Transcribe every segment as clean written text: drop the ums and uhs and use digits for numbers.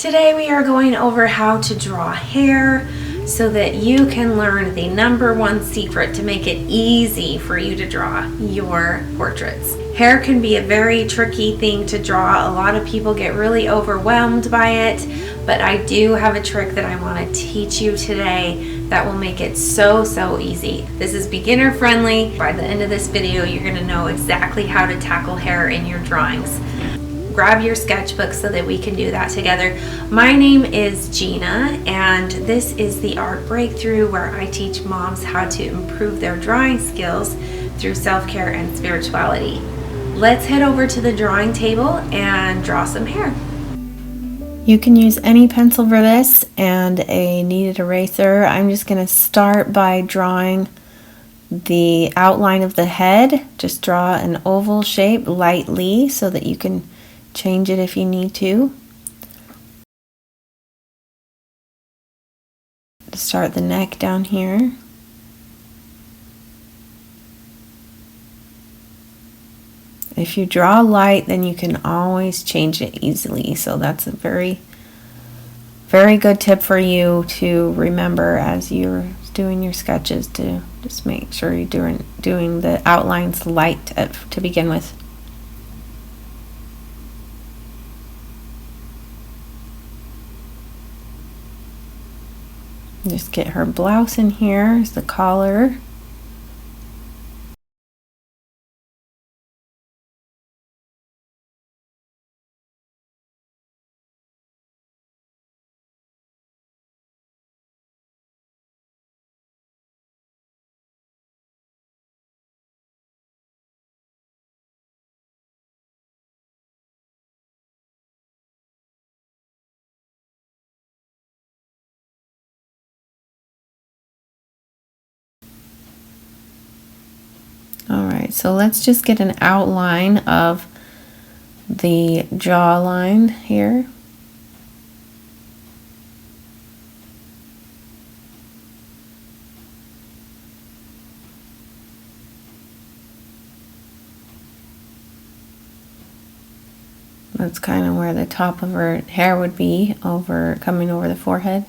Today we are going over how to draw hair so that you can learn the #1 secret to make it easy for you to draw your portraits. Hair can be a very tricky thing to draw. A lot of people get really overwhelmed by it, but I do have a trick that I want to teach you today that will make it so easy. This is beginner friendly. By the end of this video, you're going to know exactly how to tackle hair in your drawings. Grab your sketchbook so that we can do that together. My name is Gena, and this is the Art Breakthrough, where I teach moms how to improve their drawing skills through self-care and spirituality. Let's head over to the drawing table and draw some hair. You can use any pencil for this and a kneaded eraser. I'm just going to start by drawing the outline of the head. Just draw an oval shape lightly so that you can change it if you need to. Start the neck down here. If you draw light, then you can always change it easily. So that's a very good tip for you to remember as you're doing your sketches, to just make sure you're doing the outlines light to begin with. Just get her blouse in here as the collar. Alright, so let's just get an outline of the jawline here. That's kind of where the top of her hair would be, coming over the forehead.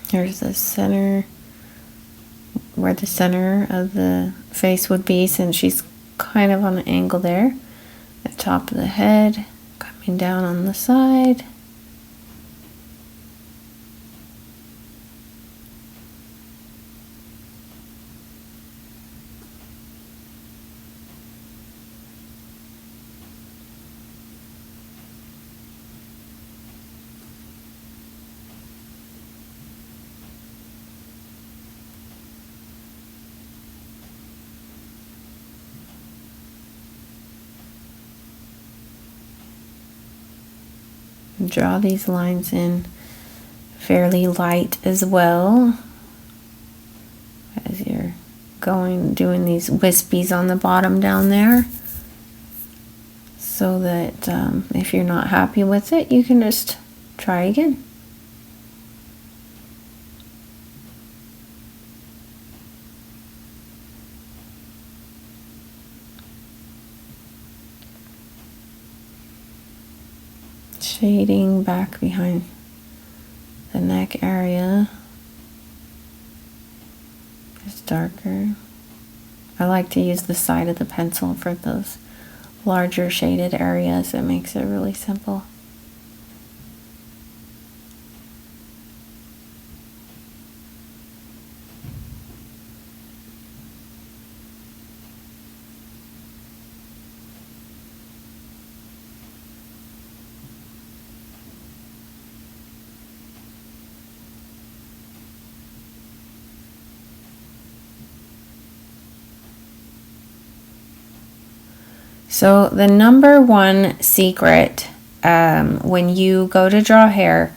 Here's the center, where the center of the face would be, since she's kind of on an angle there. The top of the head, coming down on the side. Draw these lines in fairly light as well as you're doing these wispies on the bottom down there, so that if you're not happy with it, you can just try again. Shading back behind the neck area is darker. I like to use the side of the pencil for those larger shaded areas. It makes it really simple. So the number one secret when you go to draw hair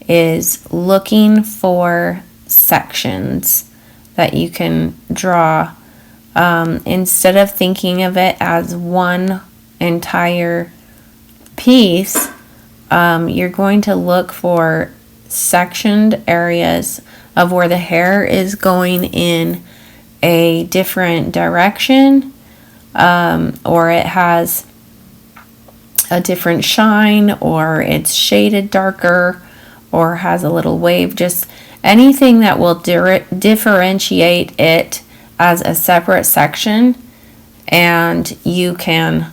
is looking for sections that you can draw. Instead of thinking of it as one entire piece, you're going to look for sectioned areas of where the hair is going in a different direction, or it has a different shine, or it's shaded darker, or has a little wave. Just anything that will differentiate it as a separate section, and you can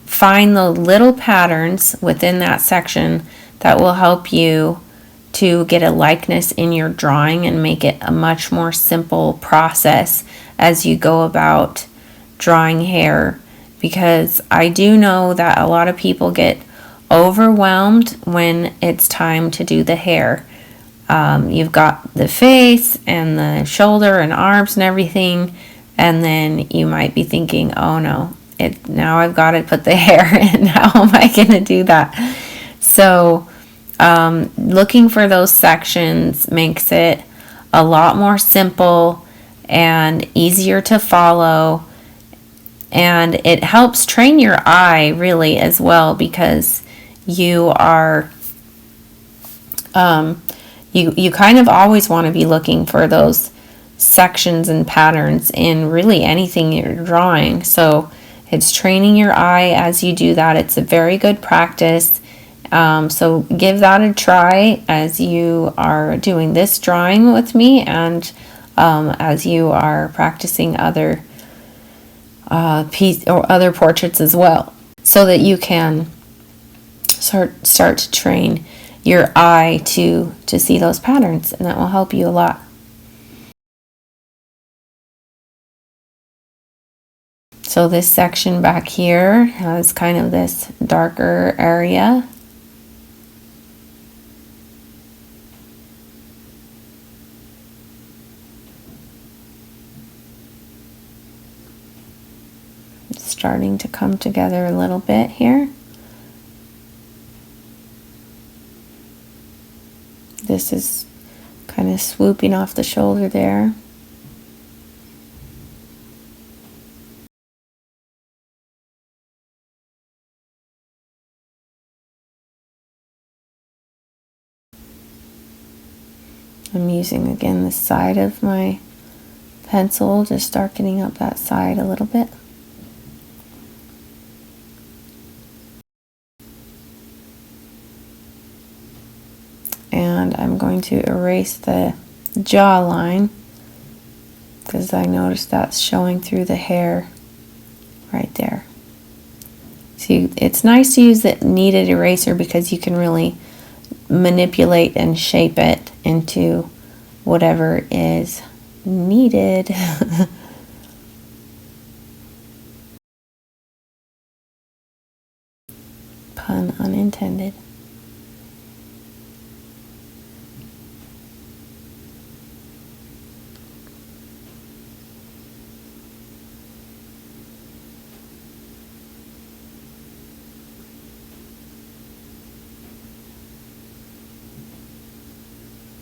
find the little patterns within that section that will help you to get a likeness in your drawing and make it a much more simple process as you go about drawing hair. Because I do know that a lot of people get overwhelmed when it's time to do the hair. You've got the face and the shoulder and arms and everything, and then you might be thinking, oh no, now I've got to put the hair in. How am I going to do that? So looking for those sections makes it a lot more simple and easier to follow, and it helps train your eye really as well, because you are you kind of always want to be looking for those sections and patterns in really anything you're drawing. So it's training your eye as you do that. It's a very good practice. So give that a try as you are doing this drawing with me, and as you are practicing other other portraits as well, so that you can start to train your eye to see those patterns, and that will help you a lot. So this section back here has kind of this darker area. It's starting to come together a little bit here. This is kind of swooping off the shoulder there. I'm using again the side of my pencil, just darkening up that side a little bit. And I'm going to erase the jawline, because I noticed that's showing through the hair right there. See, it's nice to use the kneaded eraser because you can really manipulate and shape it into whatever is needed. Pun unintended.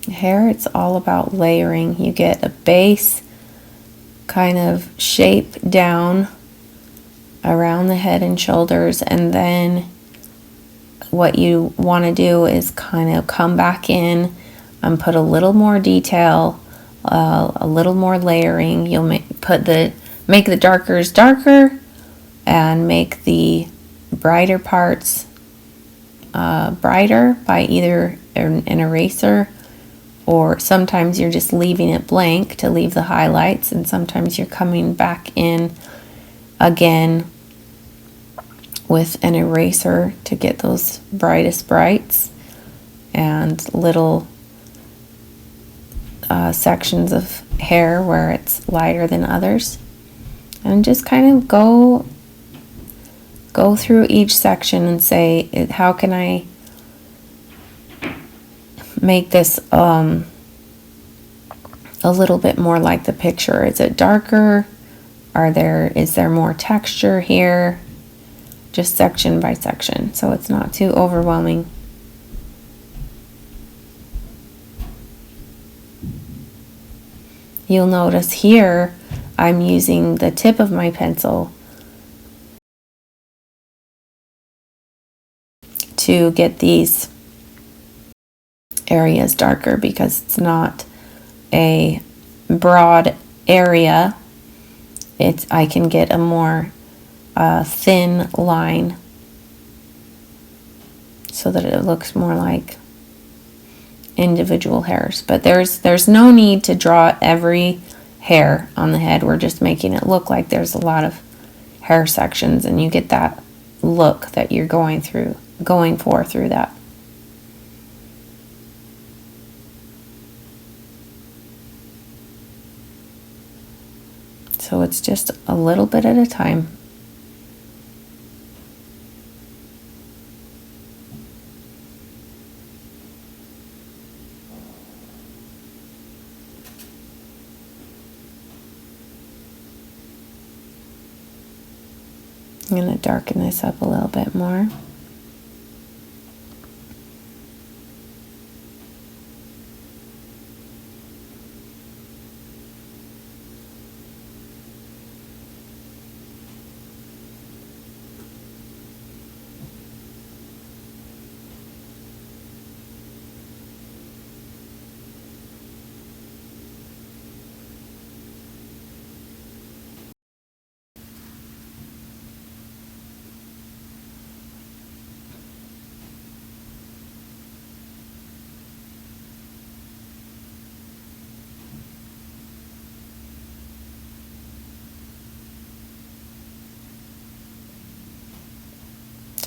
Hair, it's all about layering. You get a base kind of shape down around the head and shoulders, and then what you want to do is kind of come back in and put a little more detail, a little more layering. You'll make the darkers darker and make the brighter parts brighter by either an eraser, or sometimes you're just leaving it blank to leave the highlights, and sometimes you're coming back in again with an eraser to get those brightest brights and little sections of hair where it's lighter than others. And just kind of go through each section and say, how can I make this a little bit more like the picture? Is it darker? Is there more texture here? just section by section, so it's not too overwhelming. You'll notice here I'm using the tip of my pencil to get these areas darker because it's not a broad area. I can get a more thin line so that it looks more like individual hairs. But there's no need to draw every hair on the head. We're just making it look like there's a lot of hair sections, and you get that look that you're going for through that. So it's just a little bit at a time. I'm going to darken this up a little bit more.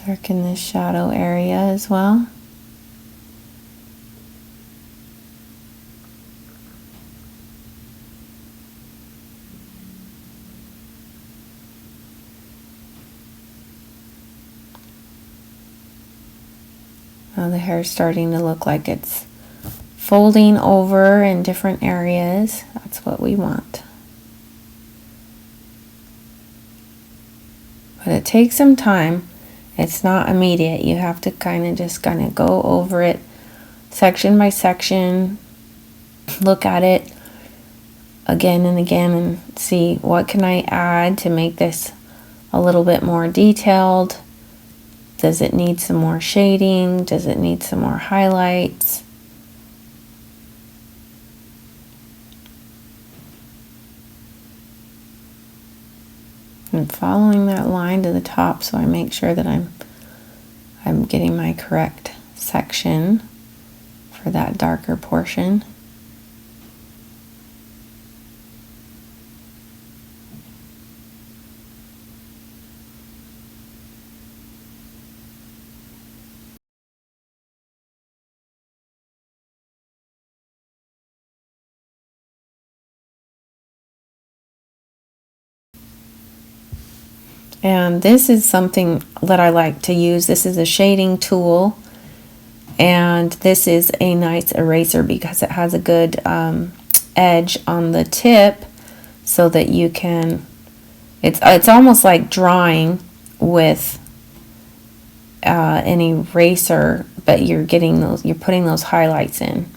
Darken this shadow area as well. Now the hair is starting to look like it's folding over in different areas. That's what we want. But it takes some time. It's not immediate. You have to kind of go over it section by section, look at it again and again and see what can I add to make this a little bit more detailed. Does it need some more shading? Does it need some more highlights? I'm following that line to the top so I make sure that I'm getting my correct section for that darker portion. And this is something that I like to use. This is a shading tool, and this is a nice eraser because it has a good edge on the tip so that you can, it's almost like drawing with an eraser, but you're putting those highlights in.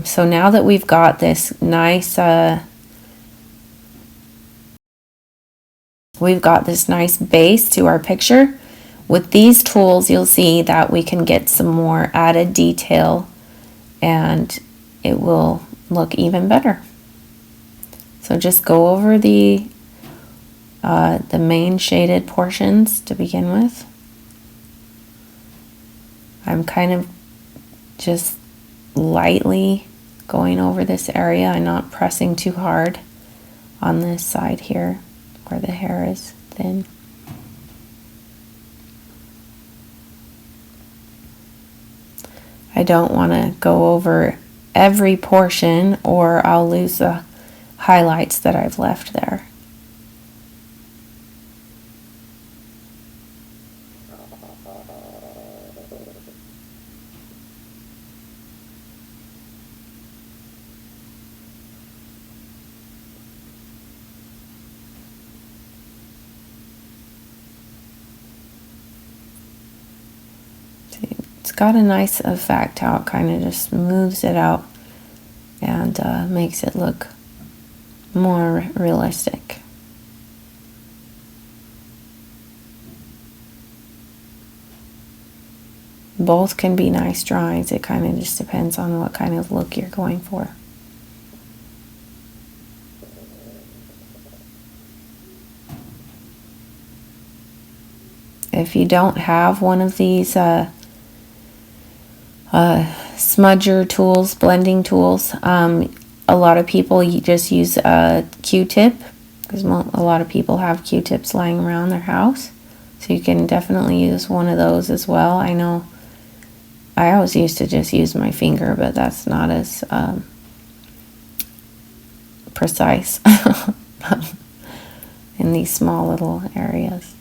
So now that we've got this nice base to our picture, with these tools you'll see that we can get some more added detail and it will look even better. So just go over the main shaded portions to begin with. I'm kind of just lightly going over this area. I'm not pressing too hard on this side here where the hair is thin. I don't want to go over every portion or I'll lose the highlights that I've left there. it's got a nice effect how it kind of just smooths it out and makes it look more realistic. Both can be nice drawings. It kind of just depends on what kind of look you're going for. If you don't have one of these smudger tools, blending tools, a lot of people just use a Q-tip, because a lot of people have Q-tips lying around their house. So you can definitely use one of those as well. I know I always used to just use my finger, but that's not as precise in these small little areas.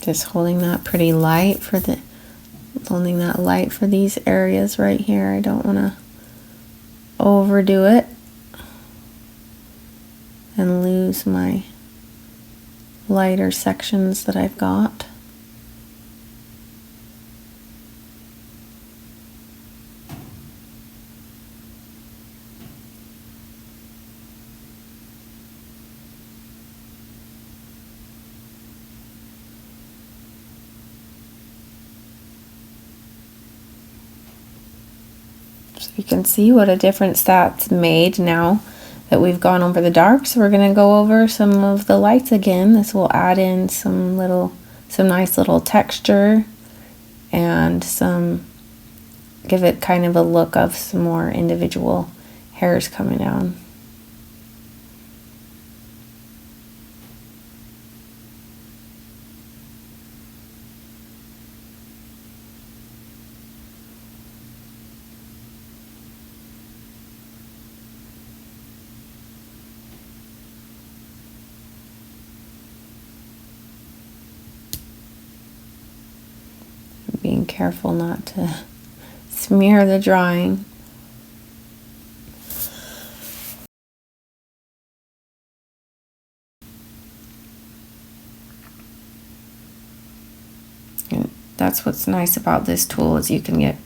Just holding that pretty light for these areas right here. I don't want to overdo it and lose my lighter sections that I've got. So you can see what a difference that's made now that we've gone over the dark. So we're going to go over some of the lights again. This will add in some nice little texture and give it kind of a look of some more individual hairs coming down. Being careful not to smear the drawing. And that's what's nice about this tool, is you can get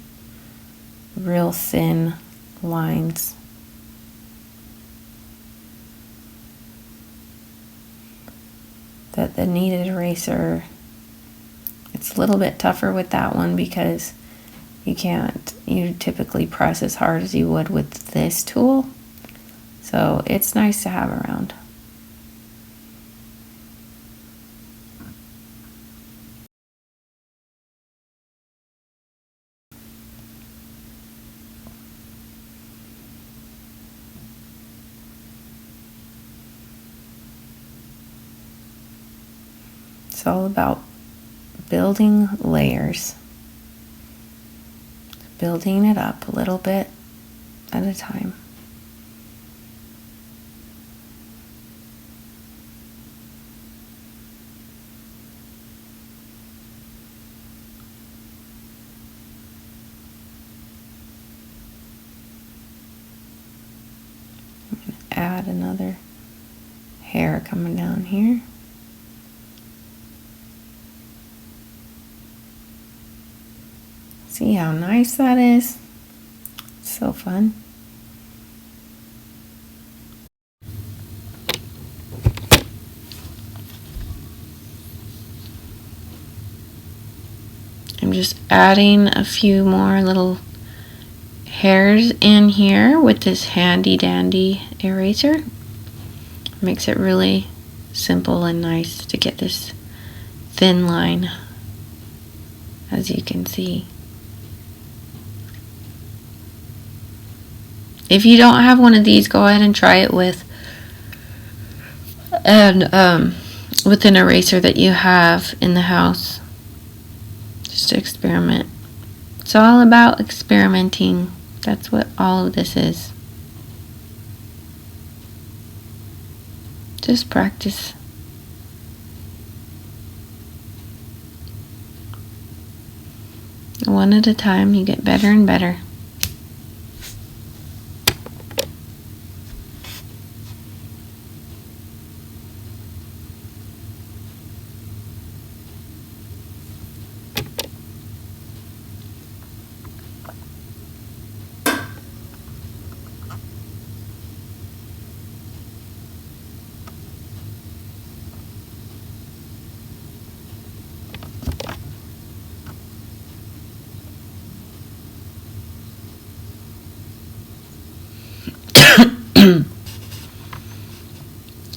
real thin lines. That the kneaded eraser, it's a little bit tougher with that one because you typically press as hard as you would with this tool. So it's nice to have around. It's all about building layers, building it up a little bit at a time. I'm going to add another hair coming down here. See how nice that is? So fun. I'm just adding a few more little hairs in here with this handy dandy eraser. Makes it really simple and nice to get this thin line, as you can see. If you don't have one of these, go ahead and try it with an eraser that you have in the house. Just to experiment. It's all about experimenting. That's what all of this is. Just practice. One at a time, you get better and better.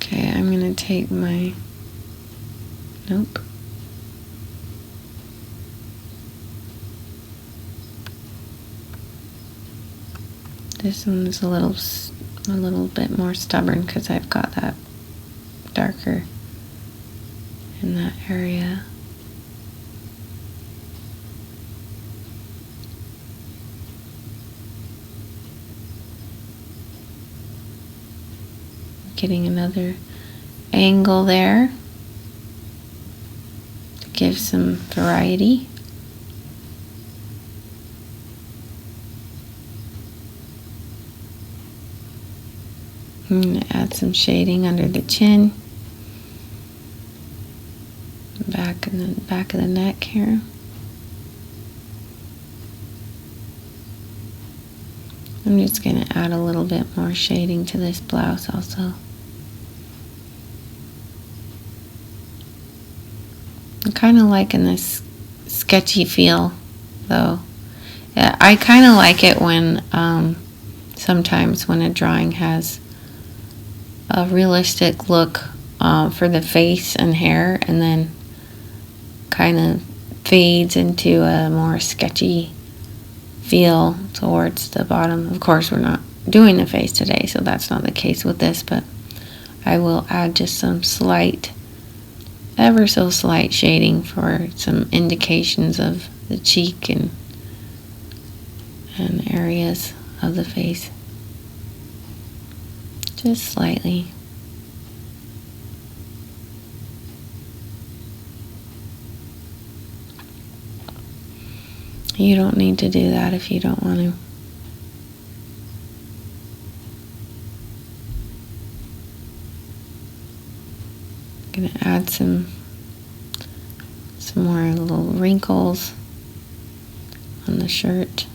Okay, I'm going to take my, nope. This one's a little bit more stubborn because I've got that darker in that area. Getting another angle there to give some variety. I'm going to add some shading under the chin, back of the neck here. I'm just going to add a little bit more shading to this blouse also. I'm kind of liking this sketchy feel though. Yeah, I kind of like it when sometimes when a drawing has a realistic look for the face and hair and then kind of fades into a more sketchy feel towards the bottom. Of course, we're not doing the face today, so that's not the case with this, but I will add just some slight, ever so slight shading for some indications of the cheek and areas of the face. Just slightly. You don't need to do that if you don't want to. I'm going to add some more little wrinkles on the shirt.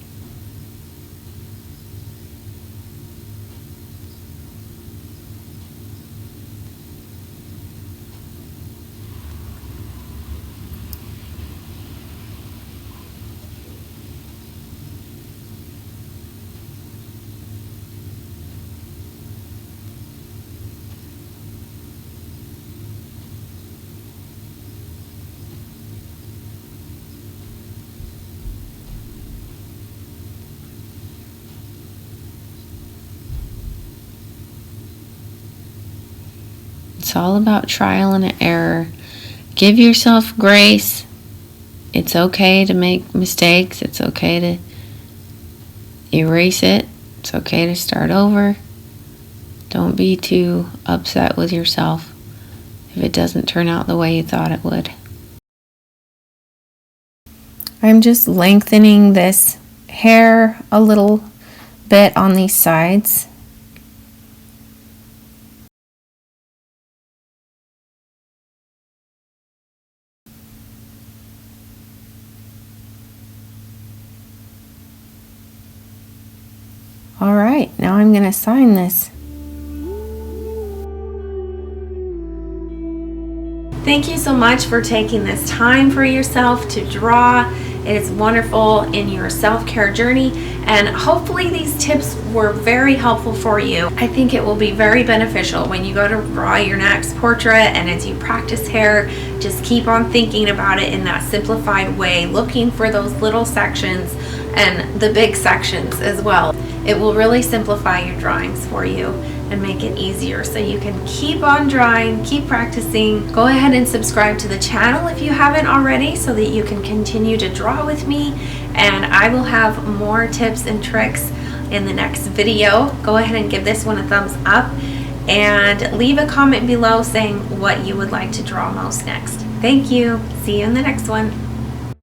It's all about trial and error. Give yourself grace. It's okay to make mistakes. It's okay to erase it. It's okay to start over. Don't be too upset with yourself if it doesn't turn out the way you thought it would. I'm just lengthening this hair a little bit on these sides. All right, now I'm going to sign this. Thank you so much for taking this time for yourself to draw. It is wonderful in your self-care journey, and hopefully these tips were very helpful for you. I think it will be very beneficial when you go to draw your next portrait, and as you practice hair, just keep on thinking about it in that simplified way, looking for those little sections and the big sections as well. It will really simplify your drawings for you and make it easier so you can keep on drawing, keep practicing. Go ahead and subscribe to the channel if you haven't already so that you can continue to draw with me, and I will have more tips and tricks in the next video. Go ahead and give this one a thumbs up and leave a comment below saying what you would like to draw most next. Thank you. See you in the next one.